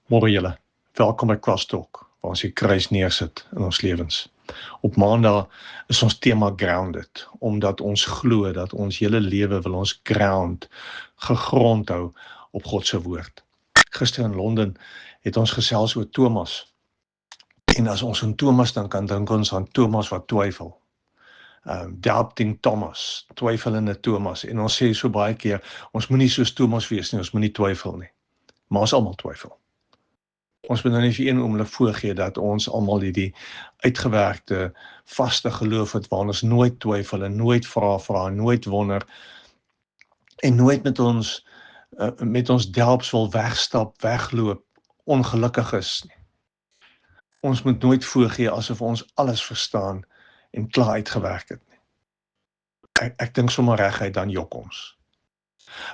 Môre julle, welkom by Crosstalk, waar ons die kruis neersit in ons lewens. Op Maandag is ons tema grounded, omdat ons glo dat ons hele lewe wil ons gegrond hou op God se woord. Gister in Londen het ons gesels oor Thomas, en as ons aan Thomas dan kan dink ons aan Thomas wat twyfel. Doubting Thomas, twyfelende Thomas, en ons sê so baie keer, ons moenie soos Thomas wees nie, ons moenie twyfel nie, maar ons almal twyfel. Ons moet nou nie vir een oomblik voorgee dat ons almal die uitgewerkte, vaste geloof het, waar ons nooit twyfel en nooit vra, nooit wonder, en nooit met ons delps wil wegstap, wegloop, ongelukkig is nie. Ons moet nooit voorgee asof ons alles verstaan en klaar uitgewerk het nie. Ek dink sommer reguit dan jok ons.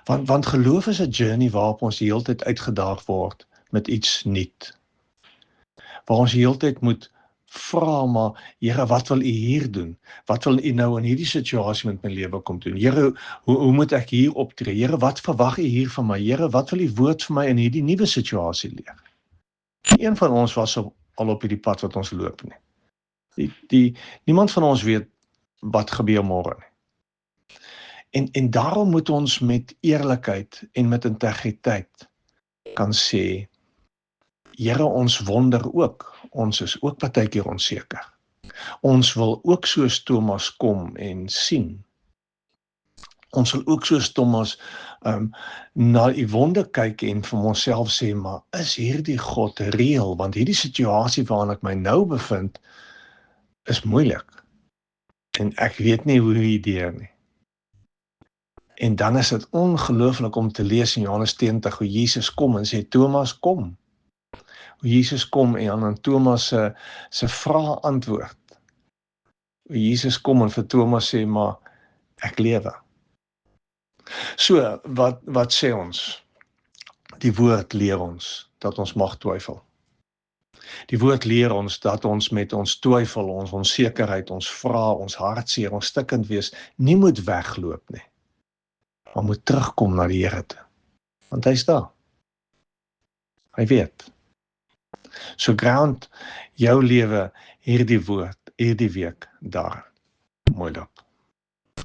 Want geloof is 'n journey waarop ons die hele tyd uitgedaag word met iets nuut. Waar ons die hele tyd moet vra, maar Here, wat wil U hier doen? Wat wil U nou in hierdie situasie met my lewe kom doen? Here, hoe moet ek hier optree? Here, wat verwag U hier van my? Here, wat wil U woord vir my in hierdie nuwe situasie leer? Een van ons was al op hierdie pad wat ons loop nie. Niemand van ons weet wat gebeur môre nie. En daarom moet ons met eerlikheid en met integriteit kan sê, Here, ons wonder ook, ons is ook partykeer onseker. Ons wil ook soos Thomas kom en sien. Ons wil ook soos Thomas na die wonder kyk en vir onsself sê, maar is hierdie God reëel? Want hierdie situasie waarin ek my nou bevind, is moeilik. En ek weet nie hoe hy deur nie. En dan is dit ongelooflik om te lees in Johannes 20, hoe Jesus kom en sê, Thomas, kom. Hoe Jesus kom en aan Thomas se vraag antwoord. Hoe Jesus kom en vir Thomas sê, maar ek lewe. So, wat sê ons? Die woord leer ons dat ons mag twyfel. Die woord leer ons dat ons met ons twyfel, ons onsekerheid, ons vrae, ons hartseer, ons stikkend wees, nie moet wegloop nie, maar moet terugkom na die Here toe. Want hy is daar. Hy weet. So ground jou lewe hierdie woord, hierdie week daar. Mooi dag.